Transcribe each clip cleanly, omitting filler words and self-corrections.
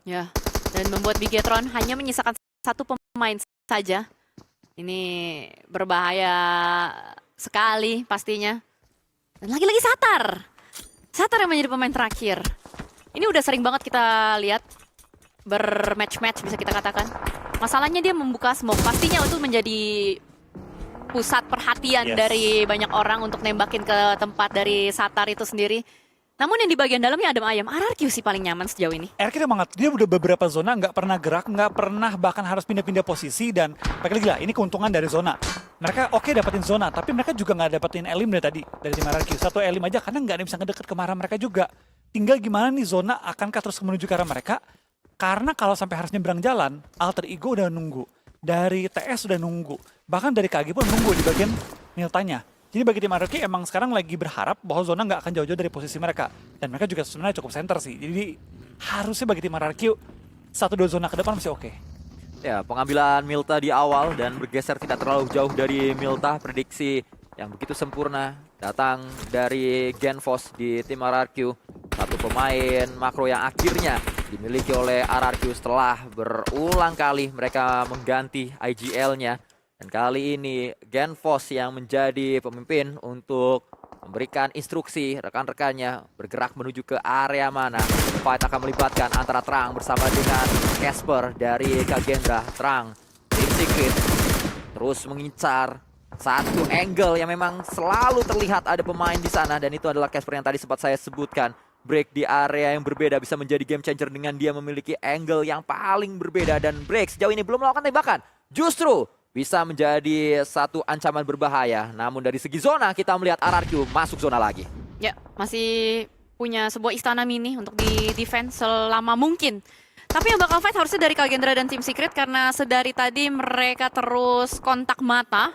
Ya, dan membuat Bigetron hanya menyisakan satu pemain saja. Ini berbahaya sekali pastinya. Dan lagi-lagi Satar. Satar yang menjadi pemain terakhir. Ini udah sering banget kita lihat bermatch-match bisa kita katakan. Masalahnya dia membuka smoke. Pastinya itu menjadi pusat perhatian dari banyak orang untuk nembakin ke tempat dari Satar itu sendiri. Namun yang di bagian dalamnya Adam Ayam, RRQ sih paling nyaman sejauh ini. RRQ banget, dia udah beberapa zona nggak pernah gerak, nggak pernah bahkan harus pindah-pindah posisi. Dan lagi lah, ini keuntungan dari zona. Mereka oke dapetin zona, tapi mereka juga nggak dapetin elim dari tadi, dari tim RRQ. Satu elim aja karena nggak ada yang bisa ngedeket ke arah mereka juga. Tinggal gimana nih zona akankah terus menuju ke arah mereka. Karena kalau sampai harus nyebrang jalan, Alter Ego udah nunggu. Dari TS udah nunggu. Bahkan dari KG pun nunggu di bagian Miltanya. Jadi bagi tim RRQ emang sekarang lagi berharap bahwa zona nggak akan jauh-jauh dari posisi mereka. Dan mereka juga sebenarnya cukup center sih. Jadi harusnya bagi tim RRQ 1-2 zona ke depan masih oke. Ya, pengambilan Milta di awal dan bergeser tidak terlalu jauh dari Milta. Prediksi yang begitu sempurna datang dari Genfos di tim RRQ. Satu pemain makro yang akhirnya dimiliki oleh RRQ setelah berulang kali mereka mengganti IGL-nya. Dan kali ini Genfos yang menjadi pemimpin untuk memberikan instruksi rekan-rekannya bergerak menuju ke area mana. Fight akan melibatkan antara Trang bersama dengan Casper dari Kagendra. Trang, Team Secret terus mengincar satu angle yang memang selalu terlihat ada pemain di sana. Dan itu adalah Casper yang tadi sempat saya sebutkan. Break di area yang berbeda bisa menjadi game changer dengan dia memiliki angle yang paling berbeda. Dan Break sejauh ini belum melakukan tembakan. Justru bisa menjadi satu ancaman berbahaya. Namun dari segi zona kita melihat RRQ masuk zona lagi. Ya, masih punya sebuah istana mini untuk di defense selama mungkin. Tapi yang bakal fight harusnya dari Kagendra dan Team Secret karena sedari tadi mereka terus kontak mata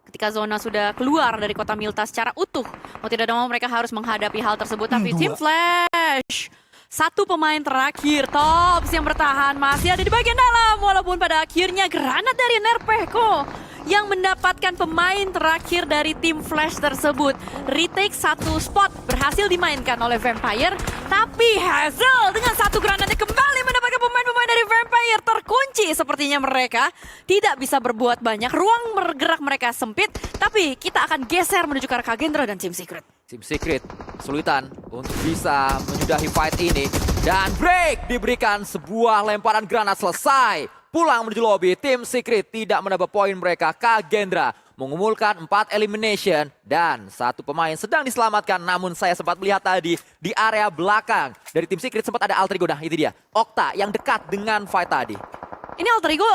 ketika zona sudah keluar dari kota Milta secara utuh. Mau tidak mau mereka harus menghadapi hal tersebut. Tapi Team Flash, satu pemain terakhir Tops yang bertahan masih ada di bagian dalam. Walaupun pada akhirnya granat dari Nerpeko yang mendapatkan pemain terakhir dari tim Flash tersebut. Retake satu spot berhasil dimainkan oleh Vampire. Tapi Hazel dengan satu granatnya kembali mendapatkan pemain-pemain dari Vampire. Terkunci sepertinya mereka. Tidak bisa berbuat banyak. Ruang bergerak mereka sempit. Tapi kita akan geser menuju ke arah Kagendra dan Team Secret. Team Secret kesulitan untuk bisa menyudahi fight ini. Dan Break diberikan sebuah lemparan granat selesai. Pulang menuju lobby, Team Secret tidak menambah poin mereka. Kagendra mengumulkan 4 elimination dan satu pemain sedang diselamatkan. Namun saya sempat melihat tadi di area belakang dari Team Secret sempat ada Alter Ego. Nah itu dia, Okta yang dekat dengan fight tadi. Ini Alter Ego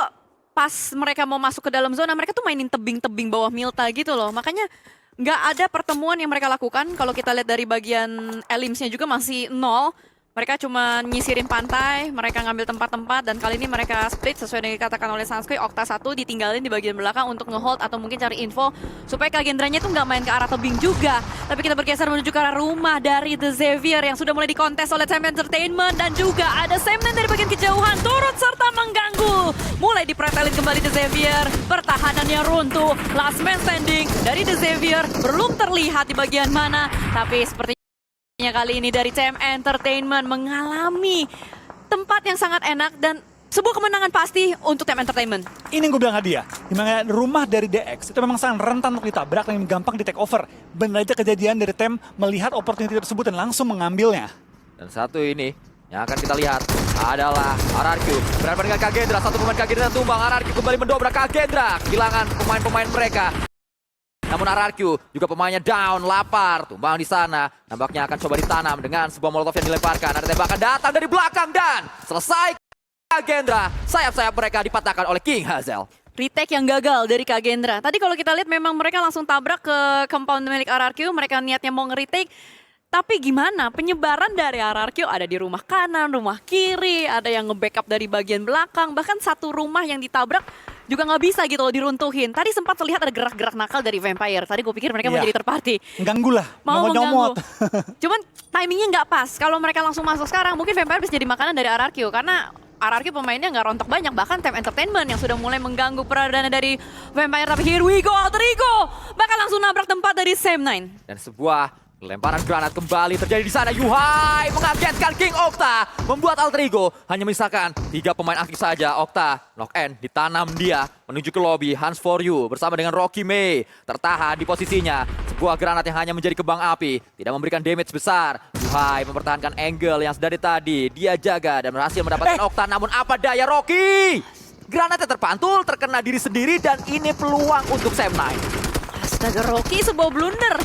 pas mereka mau masuk ke dalam zona, mereka tuh mainin tebing-tebing bawah Milta gitu loh. Makanya nggak ada pertemuan yang mereka lakukan. Kalau kita lihat dari bagian Elims-nya juga masih nol. Mereka cuma nyisirin pantai, mereka ngambil tempat-tempat, dan kali ini mereka split sesuai dengan dikatakan oleh Sanskui. Okta 1 ditinggalin di bagian belakang untuk ngehold atau mungkin cari info supaya Kagendranya tuh nggak main ke arah tebing juga. Tapi kita bergeser menuju ke arah rumah dari The Xavier yang sudah mulai dikontes oleh Sam Entertainment, dan juga ada Sam dari bagian kejauhan turut serta mengganggu. Mulai dipretelin kembali The Xavier, pertahanannya runtuh, last man standing dari The Xavier belum terlihat di bagian mana, tapi seperti kali ini dari TM Entertainment mengalami tempat yang sangat enak dan sebuah kemenangan pasti untuk TM Entertainment. Ini yang gue bilang hadiah, dimana rumah dari DX itu memang sangat rentan untuk ditabrak dan gampang di take over. Benar aja kejadian dari TM melihat opportunity tersebut dan langsung mengambilnya. Dan satu ini yang akan kita lihat adalah RRQ. Berhadapan dengan Kagendra, satu pemain Kagendra tumbang. RRQ kembali mendobrak Kagendra, kehilangan pemain-pemain mereka. Namun RRQ juga pemainnya down, lapar, tumbang di sana. Nampaknya akan coba ditanam dengan sebuah molotov yang dilemparkan. Ada tembakan datang dari belakang dan selesai Kagendra. Sayap-sayap mereka dipatahkan oleh King Hazel. Retake yang gagal dari Kagendra. Tadi kalau kita lihat memang mereka langsung tabrak ke compound milik RRQ. Mereka niatnya mau nge-retake. Tapi gimana? Penyebaran dari RRQ ada di rumah kanan, rumah kiri. Ada yang nge-backup dari bagian belakang. Bahkan satu rumah yang ditabrak juga nggak bisa gitu loh diruntuhin. Tadi sempat terlihat ada gerak-gerak nakal dari Vampire. Tadi gue pikir mereka mau jadi third party. Mengganggu lah, mau nyomot. Cuman timingnya nggak pas. Kalau mereka langsung masuk sekarang, mungkin Vampire bisa jadi makanan dari RRQ. Karena RRQ pemainnya nggak rontok banyak. Bahkan TM Entertainment yang sudah mulai mengganggu perdana dari Vampire. Tapi here we go, Alter Ego bakal langsung nabrak tempat dari Sam9. Dan sebuah Lemparan granat kembali terjadi di sana. Yuhai mengagetkan King Okta. Membuat Alter Ego hanya menyisakan 3 pemain aktif saja. Okta, knock end ditanam dia menuju ke lobby. Hans For You bersama dengan Rocky May tertahan di posisinya. Sebuah granat yang hanya menjadi kembang api. Tidak memberikan damage besar. Yuhai mempertahankan angle yang dari tadi dia jaga dan berhasil mendapatkan Okta. Namun apa daya Rocky? Granatnya terpantul, terkena diri sendiri dan ini peluang untuk Sam9. Astaga, Rocky sebuah blunder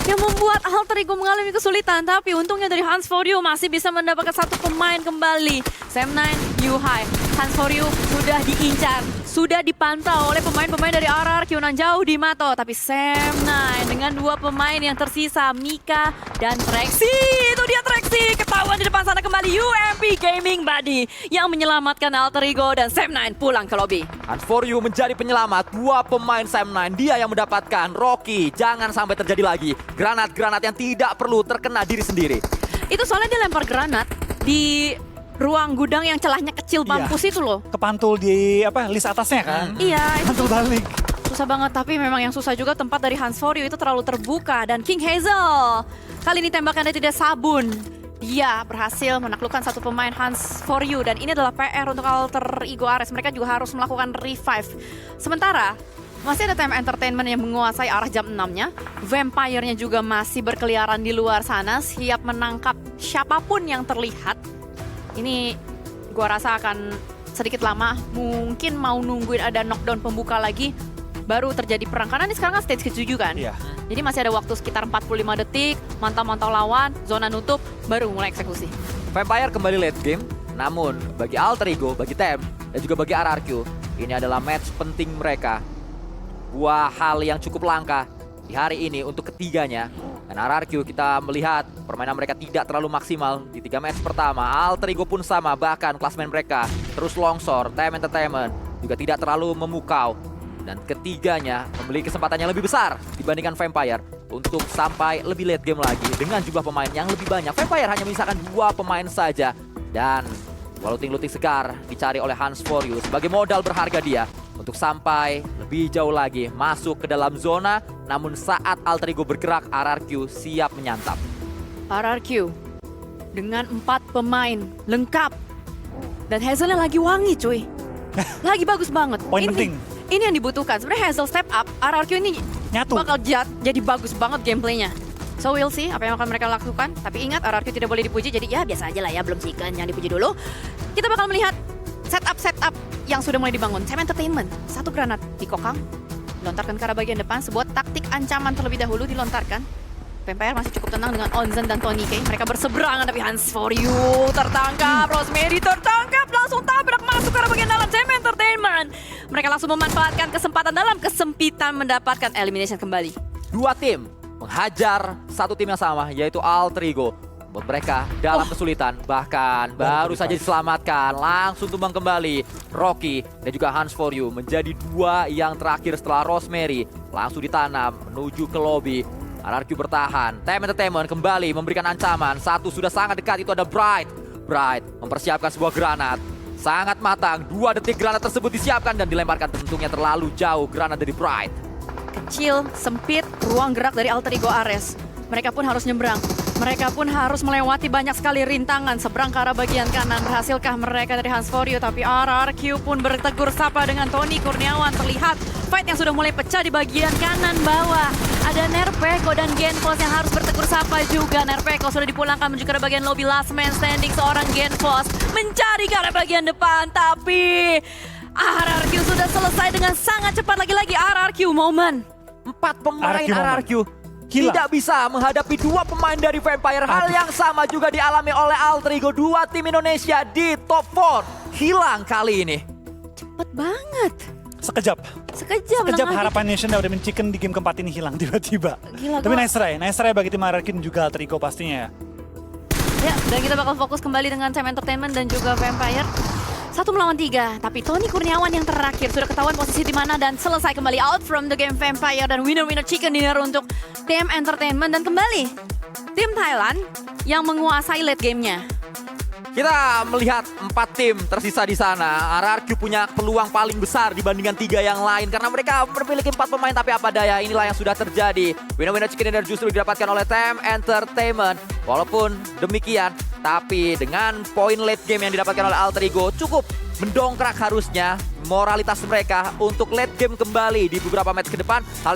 yang membuat Alter Ego mengalami kesulitan. Tapi untungnya dari Hans For You masih bisa mendapatkan 1 pemain kembali. Sam9, Yuhai, Hans For You sudah diincar, sudah dipantau oleh pemain-pemain dari RRQ nan jauh di Mato. Tapi Sam9 dengan 2 pemain yang tersisa, Mika dan Trexy. Itu dia Trexy, ketahuan di depan sana kembali UMP Gaming Buddy yang menyelamatkan Alter Ego dan Sam9 pulang ke lobby. Hans For You menjadi penyelamat. 2 pemain Sam9, dia yang mendapatkan. Rocky, jangan sampai terjadi lagi granat-granat yang tidak perlu terkena diri sendiri. Itu soalnya dia lempar granat di ruang gudang yang celahnya kecil mampus itu loh. Kepantul di list atasnya kan. Iya, itu Pantul balik. susah banget. Tapi memang yang susah juga tempat dari Hans For You itu terlalu terbuka. Dan King Hazel kali ini tembakannya tidak sabun. Dia berhasil menaklukkan 1 pemain Hans For You. Dan ini adalah PR untuk Alter Ego Ares. Mereka juga harus melakukan revive. Sementara masih ada Time Entertainment yang menguasai arah jam 6-nya. Vampire-nya juga masih berkeliaran di luar sana, siap menangkap siapapun yang terlihat. Ini gua rasa akan sedikit lama. Mungkin mau nungguin ada knockdown pembuka lagi, baru terjadi perang. Karena ini sekarang kan stage ke-7 kan? Iya. Jadi masih ada waktu sekitar 45 detik, mantau-mantau lawan, zona nutup, baru mulai eksekusi. Vampire kembali late game. Namun bagi Alter Ego, bagi TEM, dan juga bagi RRQ, ini adalah match penting mereka. Buah hal yang cukup langka di hari ini untuk ketiganya. Dan RRQ kita melihat permainan mereka tidak terlalu maksimal di 3 match pertama. Alter Ego pun sama, bahkan klasmen mereka terus longsor. Time Entertainment juga tidak terlalu memukau. Dan ketiganya memiliki kesempatan yang lebih besar dibandingkan Vampire untuk sampai lebih late game lagi dengan jumlah pemain yang lebih banyak. Vampire hanya menyisakan 2 pemain saja. Dan looting-looting segar dicari oleh Hans For You sebagai modal berharga dia untuk sampai lebih jauh lagi masuk ke dalam zona. Namun saat Alter Ego bergerak, RRQ siap menyantap. RRQ dengan 4 pemain lengkap. Dan Hazelnya lagi wangi cuy. Lagi bagus banget. Poin penting. Ini yang dibutuhkan. Sebenarnya Hazel step up, RRQ ini Nyatu. bakal jadi bagus banget gameplaynya. So we'll see apa yang akan mereka lakukan. Tapi ingat RRQ tidak boleh dipuji, jadi ya biasa aja lah ya, belum chicken, yang dipuji dulu. Kita bakal melihat setup yang sudah mulai dibangun. Time Entertainment, 1 granat dikokang, dilontarkan ke arah bagian depan. Sebuah taktik ancaman terlebih dahulu dilontarkan. Vampire masih cukup tenang dengan Onzen dan Tony K. Mereka berseberangan tapi Hans For You tertangkap. Rosemary tertangkap, langsung tabrak masuk ke arah bagian dalam. Time Entertainment, mereka langsung memanfaatkan kesempatan dalam kesempitan mendapatkan elimination kembali. 2 tim menghajar 1 tim yang sama, yaitu Alter Ego. Buat mereka dalam kesulitan, bahkan baru saja diselamatkan, langsung tumbang kembali. Rocky dan juga Hans For You menjadi 2 yang terakhir setelah Rosemary langsung ditanam menuju ke lobby. RRQ bertahan, Time Entertainment kembali memberikan ancaman. 1 sudah sangat dekat, itu ada Bright. Bright mempersiapkan sebuah granat, sangat matang. 2 detik granat tersebut disiapkan dan dilemparkan, tentunya terlalu jauh granat dari Bright. Kecil, sempit, ruang gerak dari Alter Ego Ares. Mereka pun harus nyebrang. Mereka pun harus melewati banyak sekali rintangan. Seberang ke arah bagian kanan. Berhasilkah mereka dari Hans For You? Tapi RRQ pun bertegur sapa dengan Tony Kurniawan. Terlihat fight yang sudah mulai pecah di bagian kanan bawah. Ada Nerpeko dan Genfos yang harus bertegur sapa juga. Nerpeko sudah dipulangkan menuju ke arah bagian lobby. Last man standing seorang Genfos mencari ke arah bagian depan. Tapi RRQ sudah selesai dengan sangat cepat. Lagi-lagi RRQ moment. 4 pemain RRQ moment. RRQ Gila. tidak bisa menghadapi 2 pemain dari Vampire. Hal yang sama juga dialami oleh Alter Ego. 2 tim Indonesia di top 4 hilang kali ini. Cepet banget. Sekejap Sekejap harapan Nation udah Chicken di game keempat ini hilang tiba-tiba. Gila, Tapi gua- nice try bagi tim RRQ dan juga Alter Ego pastinya ya. Ya, dan kita bakal fokus kembali dengan Time Entertainment dan juga Vampire. 1 melawan 3, tapi Tony Kurniawan yang terakhir sudah ketahuan posisi di mana dan selesai kembali out from the game Vampire dan winner chicken dinner untuk Time Entertainment. Dan kembali tim Thailand yang menguasai late gamenya. Kita melihat 4 tim tersisa di sana. RRQ punya peluang paling besar dibandingkan 3 yang lain karena mereka memiliki 4 pemain, tapi apa daya, inilah yang sudah terjadi. Winner chicken dinner justru didapatkan oleh Tem Entertainment. Walaupun demikian, tapi dengan poin late game yang didapatkan oleh Alter Ego cukup mendongkrak harusnya moralitas mereka untuk late game kembali di beberapa match ke depan. Hal